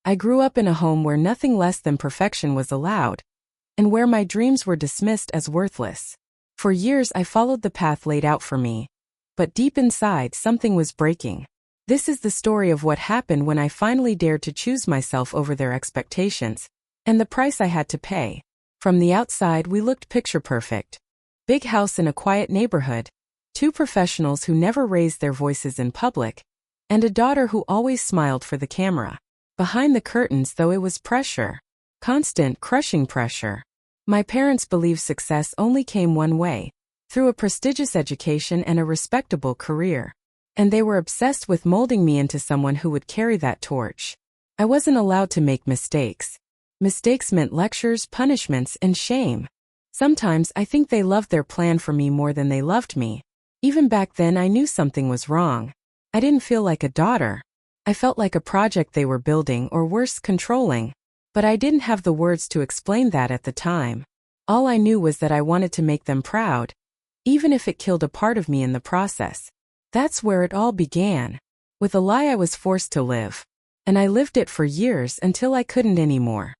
I grew up in a home where nothing less than perfection was allowed, and where my dreams were dismissed as worthless. For years I followed the path laid out for me, but deep inside something was breaking. This is the story of what happened when I finally dared to choose myself over their expectations, and the price I had to pay. From the outside we looked picture perfect. Big house in a quiet neighborhood, two professionals who never raised their voices in public, and a daughter who always smiled for the camera. Behind the curtains, though, it was pressure. Constant, crushing pressure. My parents believed success only came one way, through a prestigious education and a respectable career. And they were obsessed with molding me into someone who would carry that torch. I wasn't allowed to make mistakes. Mistakes meant lectures, punishments, and shame. Sometimes I think they loved their plan for me more than they loved me. Even back then I knew something was wrong. I didn't feel like a daughter. I felt like a project they were building, or worse, controlling. But I didn't have the words to explain that at the time. All I knew was that I wanted to make them proud, even if it killed a part of me in the process. That's where it all began, with a lie I was forced to live. And I lived it for years until I couldn't anymore.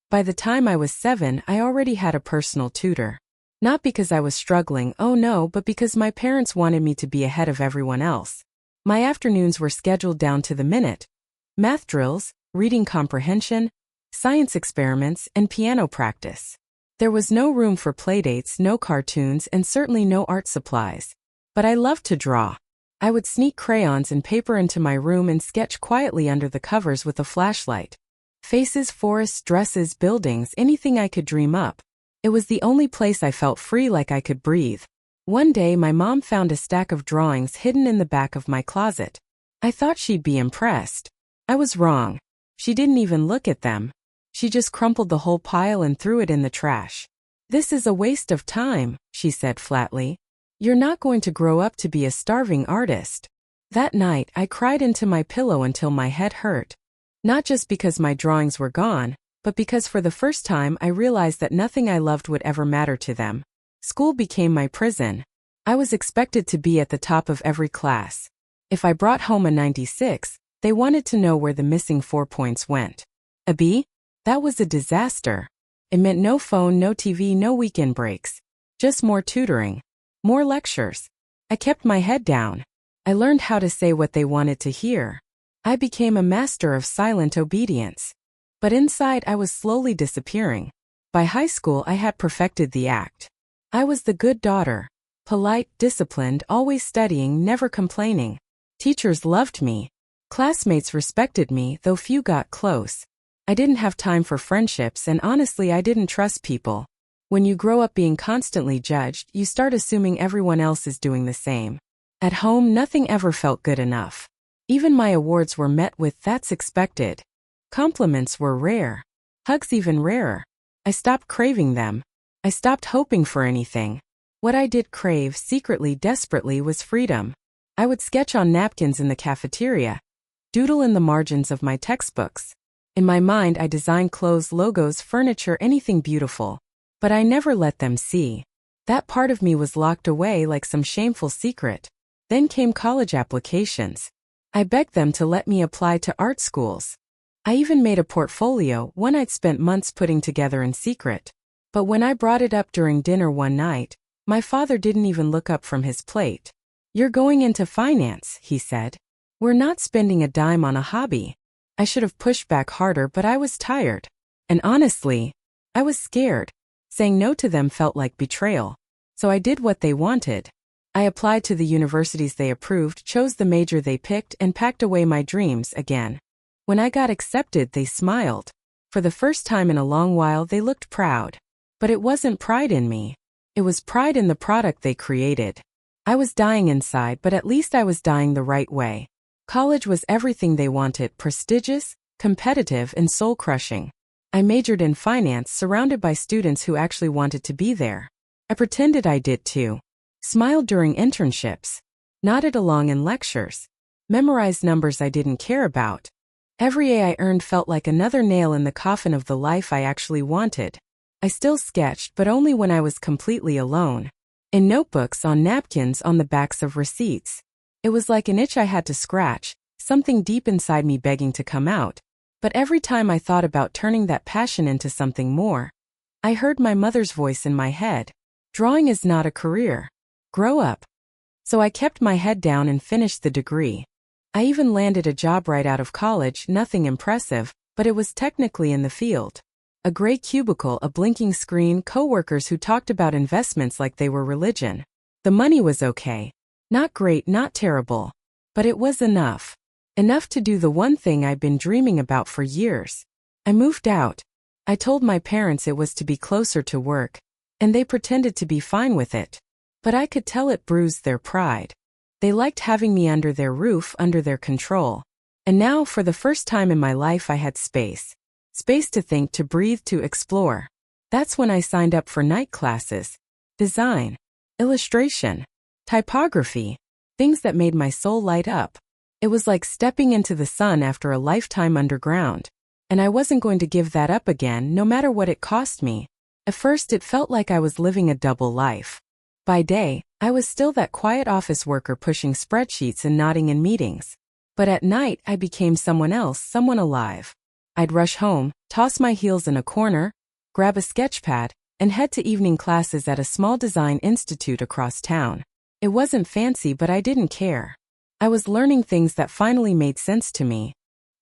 By the time I was 7, I already had a personal tutor. Not because I was struggling, oh no, but because my parents wanted me to be ahead of everyone else. My afternoons were scheduled down to the minute. Math drills, reading comprehension, science experiments, and piano practice. There was no room for playdates, no cartoons, and certainly no art supplies. But I loved to draw. I would sneak crayons and paper into my room and sketch quietly under the covers with a flashlight. Faces, forests, dresses, buildings, anything I could dream up. It was the only place I felt free, like I could breathe. One day my mom found a stack of drawings hidden in the back of my closet. I thought she'd be impressed. I was wrong. She didn't even look at them. She just crumpled the whole pile and threw it in the trash. "This is a waste of time," she said flatly. "You're not going to grow up to be a starving artist." That night I cried into my pillow until my head hurt. Not just because my drawings were gone, but because for the first time I realized that nothing I loved would ever matter to them. School became my prison. I was expected to be at the top of every class. If I brought home a 96, they wanted to know where the missing 4 points went. A B? That was a disaster. It meant no phone, no TV, no weekend breaks. Just more tutoring. More lectures. I kept my head down. I learned how to say what they wanted to hear. I became a master of silent obedience. But inside I was slowly disappearing. By high school I had perfected the act. I was the good daughter. Polite, disciplined, always studying, never complaining. Teachers loved me. Classmates respected me, though few got close. I didn't have time for friendships, and honestly I didn't trust people. When you grow up being constantly judged, you start assuming everyone else is doing the same. At home, nothing ever felt good enough. Even my awards were met with "that's expected." Compliments were rare. Hugs even rarer. I stopped craving them. I stopped hoping for anything. What I did crave, secretly, desperately, was freedom. I would sketch on napkins in the cafeteria, doodle in the margins of my textbooks. In my mind I designed clothes, logos, furniture, anything beautiful. But I never let them see. That part of me was locked away like some shameful secret. Then came college applications. I begged them to let me apply to art schools. I even made a portfolio, one I'd spent months putting together in secret. But when I brought it up during dinner one night, my father didn't even look up from his plate. "You're going into finance," he said. "We're not spending a dime on a hobby." I should have pushed back harder, but I was tired. And honestly, I was scared. Saying no to them felt like betrayal. So I did what they wanted. I applied to the universities they approved, chose the major they picked, and packed away my dreams again. When I got accepted, they smiled. For the first time in a long while, they looked proud. But it wasn't pride in me. It was pride in the product they created. I was dying inside, but at least I was dying the right way. College was everything they wanted: prestigious, competitive, and soul-crushing. I majored in finance, surrounded by students who actually wanted to be there. I pretended I did too. Smiled during internships. Nodded along in lectures. Memorized numbers I didn't care about. Every A I earned felt like another nail in the coffin of the life I actually wanted. I still sketched, but only when I was completely alone. In notebooks, on napkins, on the backs of receipts. It was like an itch I had to scratch, something deep inside me begging to come out. But every time I thought about turning that passion into something more, I heard my mother's voice in my head. Drawing is not a career. Grow up. So I kept my head down and finished the degree. I even landed a job right out of college, nothing impressive, but it was technically in the field. A gray cubicle, a blinking screen, coworkers who talked about investments like they were religion. The money was okay. Not great, not terrible. But it was enough. Enough to do the one thing I'd been dreaming about for years. I moved out. I told my parents it was to be closer to work, and they pretended to be fine with it. But I could tell it bruised their pride. They liked having me under their roof, under their control. And now, for the first time in my life, I had space. Space to think, to breathe, to explore. That's when I signed up for night classes. Design. Illustration. Typography. Things that made my soul light up. It was like stepping into the sun after a lifetime underground. And I wasn't going to give that up again, no matter what it cost me. At first it felt like I was living a double life. By day, I was still that quiet office worker pushing spreadsheets and nodding in meetings. But at night I became someone else, someone alive. I'd rush home, toss my heels in a corner, grab a sketchpad, and head to evening classes at a small design institute across town. It wasn't fancy, but I didn't care. I was learning things that finally made sense to me.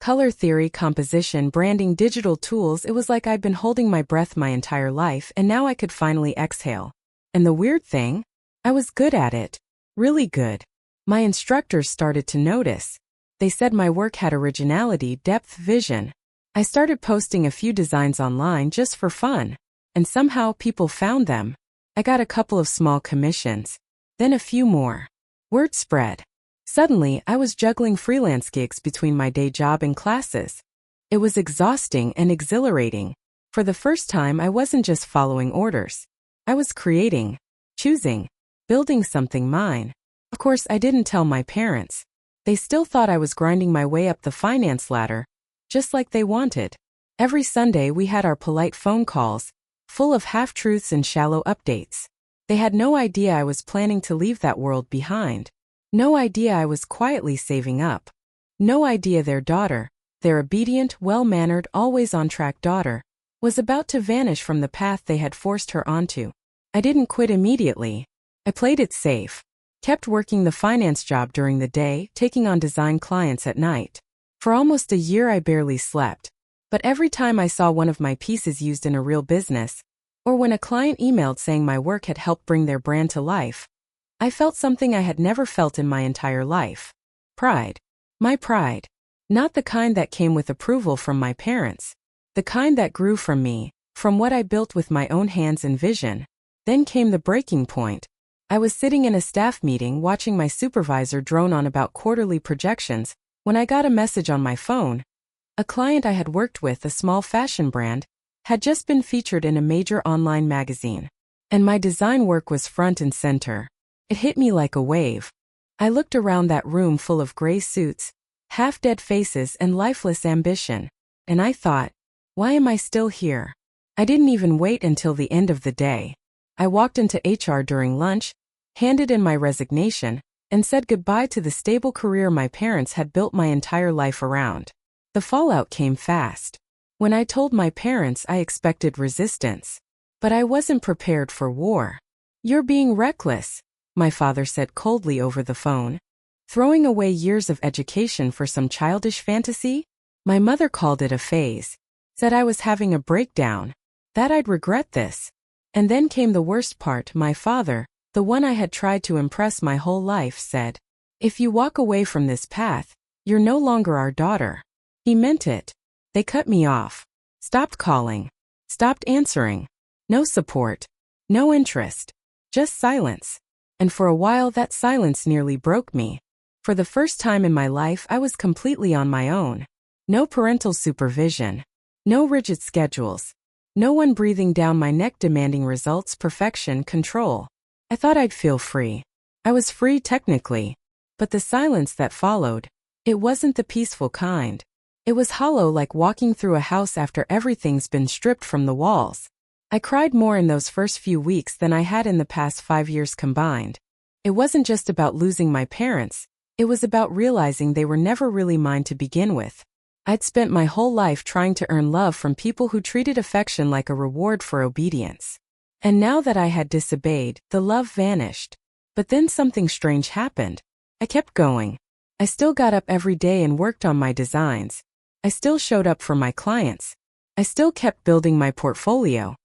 Color theory, composition, branding, digital tools. It was like I'd been holding my breath my entire life, and now I could finally exhale. And the weird thing? I was good at it. Really good. My instructors started to notice. They said my work had originality, depth, vision. I started posting a few designs online just for fun. And somehow people found them. I got a couple of small commissions. Then a few more. Word spread. Suddenly, I was juggling freelance gigs between my day job and classes. It was exhausting and exhilarating. For the first time, I wasn't just following orders. I was creating, choosing, building something mine. Of course, I didn't tell my parents. They still thought I was grinding my way up the finance ladder, just like they wanted. Every Sunday, we had our polite phone calls, full of half-truths and shallow updates. They had no idea I was planning to leave that world behind. No idea I was quietly saving up. No idea their daughter, their obedient, well-mannered, always-on-track daughter, was about to vanish from the path they had forced her onto. I didn't quit immediately. I played it safe. Kept working the finance job during the day, taking on design clients at night. For almost a year I barely slept. But every time I saw one of my pieces used in a real business, or when a client emailed saying my work had helped bring their brand to life, I felt something I had never felt in my entire life. Pride. My pride. Not the kind that came with approval from my parents. The kind that grew from me, from what I built with my own hands and vision. Then came the breaking point. I was sitting in a staff meeting watching my supervisor drone on about quarterly projections when I got a message on my phone. A client I had worked with, a small fashion brand, had just been featured in a major online magazine. And my design work was front and center. It hit me like a wave. I looked around that room full of gray suits, half-dead faces and lifeless ambition. And I thought, why am I still here? I didn't even wait until the end of the day. I walked into HR during lunch, handed in my resignation, and said goodbye to the stable career my parents had built my entire life around. The fallout came fast. When I told my parents, I expected resistance. But I wasn't prepared for war. "You're being reckless," my father said coldly over the phone. "Throwing away years of education for some childish fantasy?" My mother called it a phase. Said I was having a breakdown. That I'd regret this. And then came the worst part. My father, the one I had tried to impress my whole life, said, "If you walk away from this path, you're no longer our daughter." He meant it. They cut me off. Stopped calling. Stopped answering. No support. No interest. Just silence. And for a while that silence nearly broke me. For the first time in my life I was completely on my own. No parental supervision. No rigid schedules. No one breathing down my neck demanding results, perfection, control. I thought I'd feel free. I was free technically. But the silence that followed, it wasn't the peaceful kind. It was hollow, like walking through a house after everything's been stripped from the walls. I cried more in those first few weeks than I had in the past 5 years combined. It wasn't just about losing my parents. It was about realizing they were never really mine to begin with. I'd spent my whole life trying to earn love from people who treated affection like a reward for obedience. And now that I had disobeyed, the love vanished. But then something strange happened. I kept going. I still got up every day and worked on my designs. I still showed up for my clients. I still kept building my portfolio.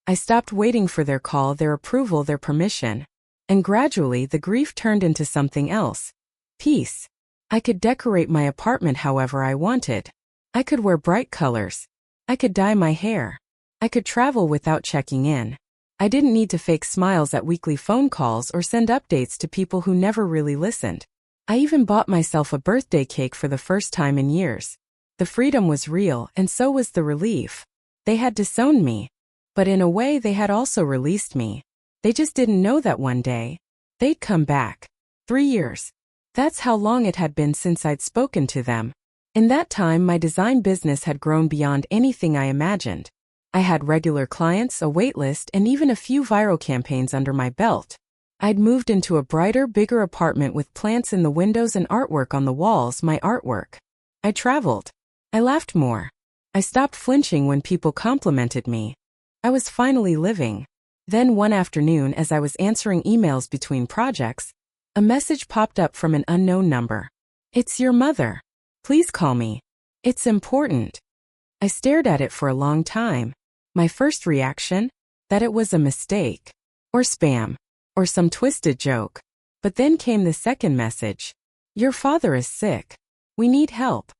I stopped waiting for their call, their approval, their permission. And gradually the grief turned into something else. Peace. I could decorate my apartment however I wanted. I could wear bright colors. I could dye my hair. I could travel without checking in. I didn't need to fake smiles at weekly phone calls or send updates to people who never really listened. I even bought myself a birthday cake for the first time in years. The freedom was real, and so was the relief. They had disowned me. But in a way they had also released me. They just didn't know that one day they'd come back. 3 years. That's how long it had been since I'd spoken to them. In that time my design business had grown beyond anything I imagined. I had regular clients, a waitlist, and even a few viral campaigns under my belt. I'd moved into a brighter, bigger apartment with plants in the windows and artwork on the walls, my artwork. I traveled. I laughed more. I stopped flinching when people complimented me. I was finally living. Then one afternoon, as I was answering emails between projects, a message popped up from an unknown number. "It's your mother. Please call me. It's important." I stared at it for a long time. My first reaction? That it was a mistake. Or spam. Or some twisted joke. But then came the second message. "Your father is sick. We need help."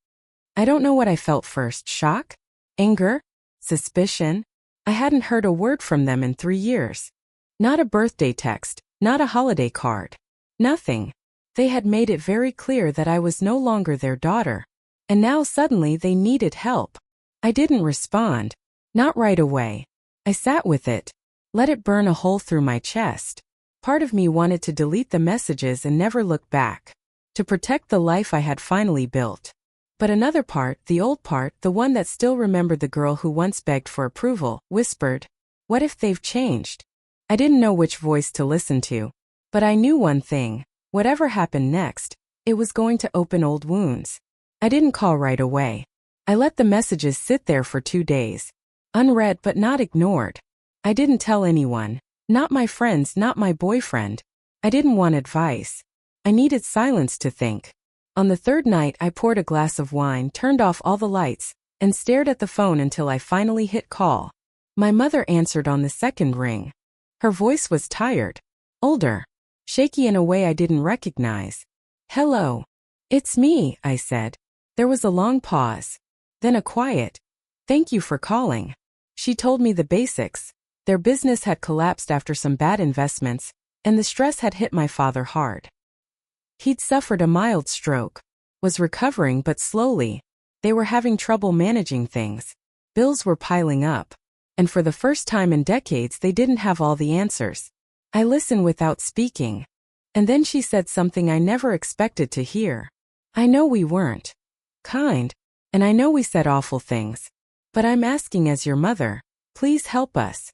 I don't know what I felt first. Shock? Anger? Suspicion? I hadn't heard a word from them in 3 years. Not a birthday text, not a holiday card. Nothing. They had made it very clear that I was no longer their daughter. And now suddenly they needed help. I didn't respond. Not right away. I sat with it. Let it burn a hole through my chest. Part of me wanted to delete the messages and never look back. To protect the life I had finally built. But another part, the old part, the one that still remembered the girl who once begged for approval, whispered, "What if they've changed?" I didn't know which voice to listen to. But I knew one thing. Whatever happened next, it was going to open old wounds. I didn't call right away. I let the messages sit there for 2 days. Unread but not ignored. I didn't tell anyone. Not my friends, not my boyfriend. I didn't want advice. I needed silence to think. On the third night I poured a glass of wine, turned off all the lights, and stared at the phone until I finally hit call. My mother answered on the second ring. Her voice was tired. Older. Shaky in a way I didn't recognize. "Hello. It's me," I said. There was a long pause. Then a quiet, "Thank you for calling." She told me the basics. Their business had collapsed after some bad investments, and the stress had hit my father hard. He'd suffered a mild stroke. Was recovering but slowly. They were having trouble managing things. Bills were piling up. And for the first time in decades they didn't have all the answers. I listened without speaking. And then she said something I never expected to hear. "I know we weren't kind, and I know we said awful things. But I'm asking as your mother, please help us."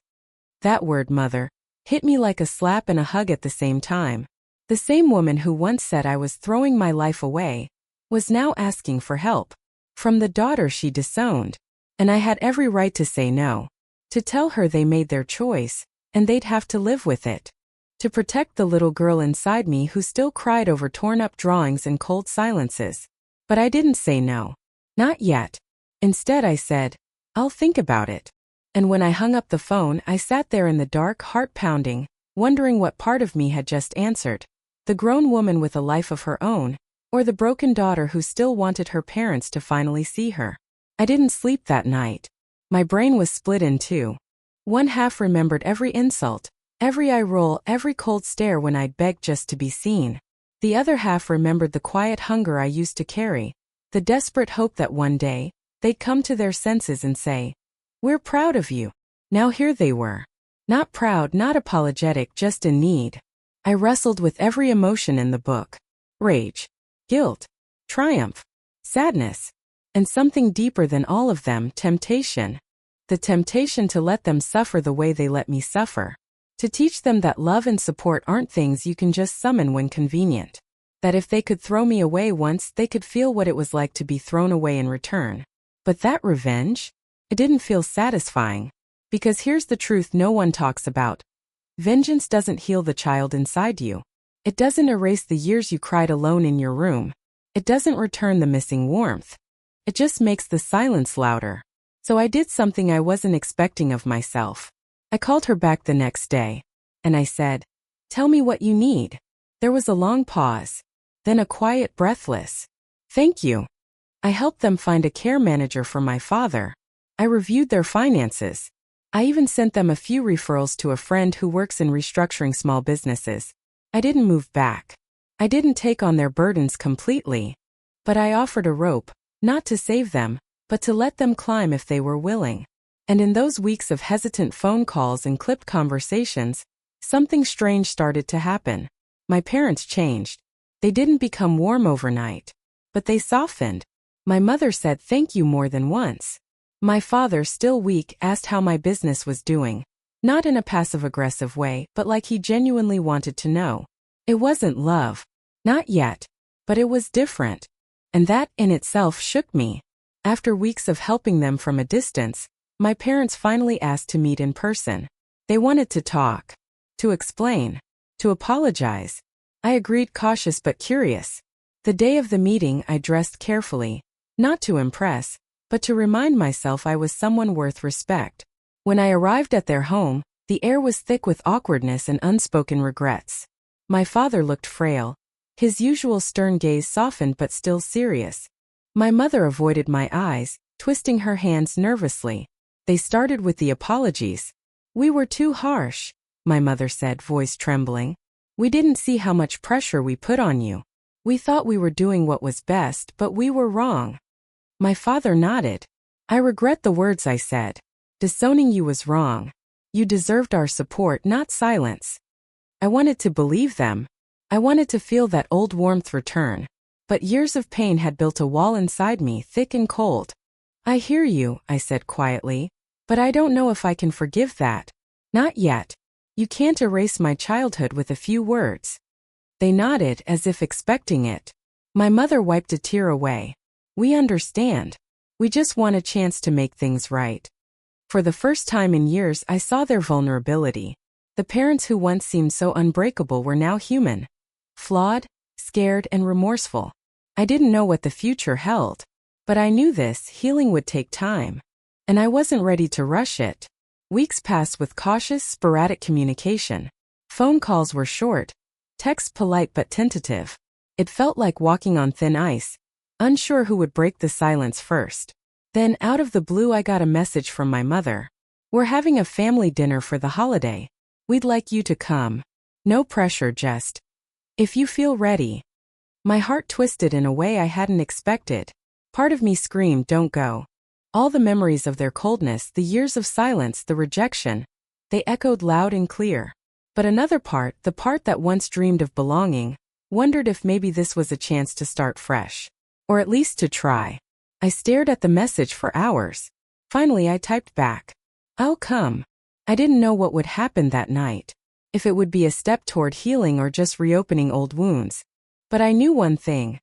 That word, mother, hit me like a slap and a hug at the same time. The same woman who once said I was throwing my life away was now asking for help. From the daughter she disowned. And I had every right to say no. To tell her they made their choice, and they'd have to live with it. To protect the little girl inside me who still cried over torn-up drawings and cold silences. But I didn't say no. Not yet. Instead I said, "I'll think about it." And when I hung up the phone, I sat there in the dark, heart pounding, wondering what part of me had just answered. The grown woman with a life of her own, or the broken daughter who still wanted her parents to finally see her. I didn't sleep that night. My brain was split in two. One half remembered every insult, every eye roll, every cold stare when I'd begged just to be seen. The other half remembered the quiet hunger I used to carry, the desperate hope that one day, they'd come to their senses and say, "We're proud of you." Now here they were. Not proud, not apologetic, just in need. I wrestled with every emotion in the book. Rage, guilt, triumph, sadness, and something deeper than all of them, temptation. The temptation to let them suffer the way they let me suffer. To teach them that love and support aren't things you can just summon when convenient. That if they could throw me away once, they could feel what it was like to be thrown away in return. But that revenge? It didn't feel satisfying. Because here's the truth no one talks about. Vengeance doesn't heal the child inside you. It doesn't erase the years you cried alone in your room. It doesn't return the missing warmth. It just makes the silence louder. So I did something I wasn't expecting of myself. I called her back the next day. And I said, "Tell me what you need." There was a long pause. Then a quiet, breathless, "Thank you." I helped them find a care manager for my father. I reviewed their finances. I even sent them a few referrals to a friend who works in restructuring small businesses. I didn't move back. I didn't take on their burdens completely. But I offered a rope, not to save them, but to let them climb if they were willing. And in those weeks of hesitant phone calls and clipped conversations, something strange started to happen. My parents changed. They didn't become warm overnight. But they softened. My mother said thank you more than once. My father, still weak, asked how my business was doing. Not in a passive-aggressive way, but like he genuinely wanted to know. It wasn't love. Not yet. But it was different. And that, in itself, shook me. After weeks of helping them from a distance, my parents finally asked to meet in person. They wanted to talk. To explain. To apologize. I agreed, cautious but curious. The day of the meeting, I dressed carefully. Not to impress, but to remind myself I was someone worth respect. When I arrived at their home, the air was thick with awkwardness and unspoken regrets. My father looked frail. His usual stern gaze softened but still serious. My mother avoided my eyes, twisting her hands nervously. They started with the apologies. "We were too harsh," my mother said, voice trembling. "We didn't see how much pressure we put on you. We thought we were doing what was best, but we were wrong." My father nodded. "I regret the words I said. Disowning you was wrong. You deserved our support, not silence." I wanted to believe them. I wanted to feel that old warmth return. But years of pain had built a wall inside me, thick and cold. "I hear you," I said quietly. "But I don't know if I can forgive that. Not yet. You can't erase my childhood with a few words." They nodded as if expecting it. My mother wiped a tear away. "We understand. We just want a chance to make things right." For the first time in years, I saw their vulnerability. The parents who once seemed so unbreakable were now human. Flawed, scared, and remorseful. I didn't know what the future held. But I knew this healing would take time. And I wasn't ready to rush it. Weeks passed with cautious, sporadic communication. Phone calls were short. Texts polite but tentative. It felt like walking on thin ice, unsure who would break the silence first. Then, out of the blue, I got a message from my mother. "We're having a family dinner for the holiday. We'd like you to come. No pressure, just if you feel ready." My heart twisted in a way I hadn't expected. Part of me screamed, "Don't go." All the memories of their coldness, the years of silence, the rejection, they echoed loud and clear. But another part, the part that once dreamed of belonging, wondered if maybe this was a chance to start fresh. Or at least to try. I stared at the message for hours. Finally, I typed back, "I'll come." I didn't know what would happen that night. If it would be a step toward healing or just reopening old wounds. But I knew one thing.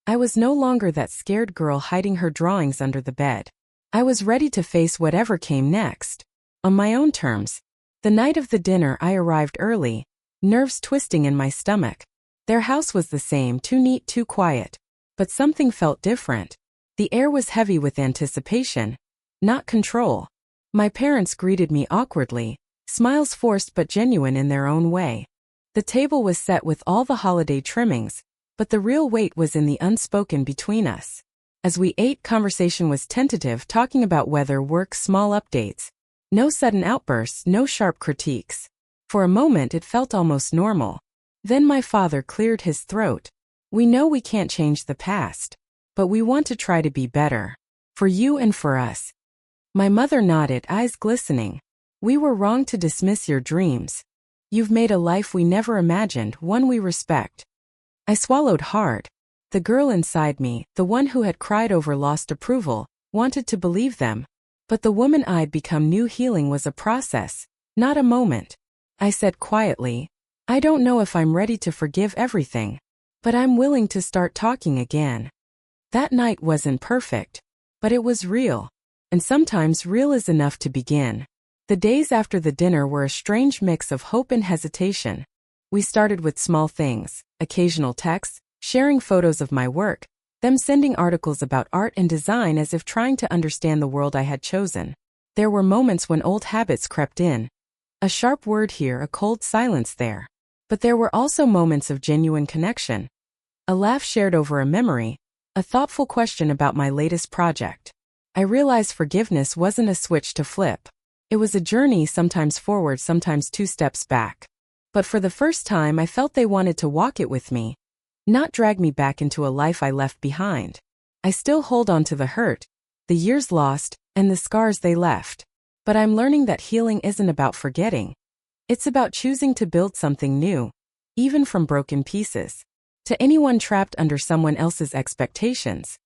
I was no longer that scared girl hiding her drawings under the bed. I was ready to face whatever came next. On my own terms. The night of the dinner, I arrived early, nerves twisting in my stomach. Their house was the same, too neat, too quiet. But something felt different. The air was heavy with anticipation, not control. My parents greeted me awkwardly, smiles forced but genuine in their own way. The table was set with all the holiday trimmings, but the real weight was in the unspoken between us. As we ate, conversation was tentative, talking about weather, work, small updates. No sudden outbursts, no sharp critiques. For a moment it felt almost normal. Then my father cleared his throat. "We know we can't change the past. But we want to try to be better. For you and for us." My mother nodded, eyes glistening. "We were wrong to dismiss your dreams. You've made a life we never imagined, one we respect." I swallowed hard. The girl inside me, the one who had cried over lost approval, wanted to believe them. But the woman I'd become knew healing was a process, not a moment. I said quietly, "I don't know if I'm ready to forgive everything. but I'm willing to start talking again. That night wasn't perfect, but it was real. And sometimes real is enough to begin. The days after the dinner were a strange mix of hope and hesitation. We started with small things, occasional texts, sharing photos of my work, them sending articles about art and design as if trying to understand the world I had chosen. There were moments when old habits crept in. A sharp word here, a cold silence there. But there were also moments of genuine connection. A laugh shared over a memory, a thoughtful question about my latest project. I realized forgiveness wasn't a switch to flip. It was a journey, sometimes forward, sometimes 2 steps back. But for the first time I felt they wanted to walk it with me, not drag me back into a life I left behind. I still hold on to the hurt, the years lost, and the scars they left. But I'm learning that healing isn't about forgetting. It's about choosing to build something new, even from broken pieces. To anyone trapped under someone else's expectations,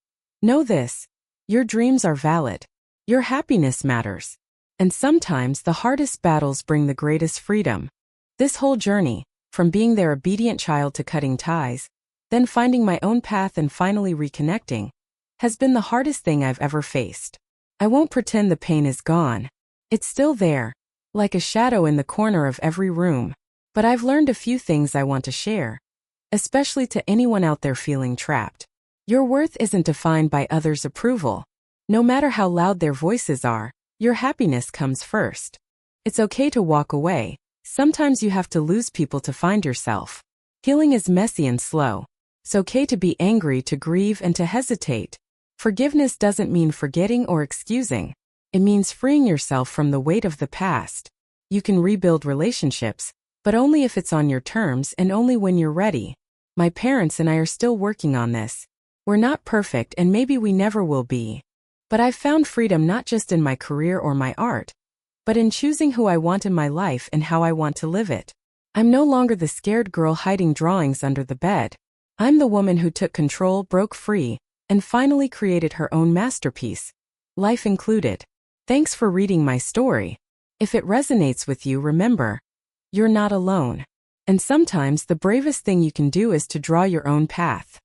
know this: your dreams are valid. Your happiness matters. And sometimes the hardest battles bring the greatest freedom. This whole journey, from being their obedient child to cutting ties, then finding my own path and finally reconnecting, has been the hardest thing I've ever faced. I won't pretend the pain is gone. It's still there, like a shadow in the corner of every room. But I've learned a few things I want to share, especially to anyone out there feeling trapped. Your worth isn't defined by others' approval. No matter how loud their voices are, your happiness comes first. It's okay to walk away. Sometimes you have to lose people to find yourself. Healing is messy and slow. It's okay to be angry, to grieve, and to hesitate. Forgiveness doesn't mean forgetting or excusing. It means freeing yourself from the weight of the past. You can rebuild relationships, but only if it's on your terms and only when you're ready. My parents and I are still working on this. We're not perfect and maybe we never will be. But I've found freedom not just in my career or my art, but in choosing who I want in my life and how I want to live it. I'm no longer the scared girl hiding drawings under the bed. I'm the woman who took control, broke free, and finally created her own masterpiece, life included. Thanks for reading my story. If it resonates with you, remember, you're not alone. And sometimes the bravest thing you can do is to draw your own path.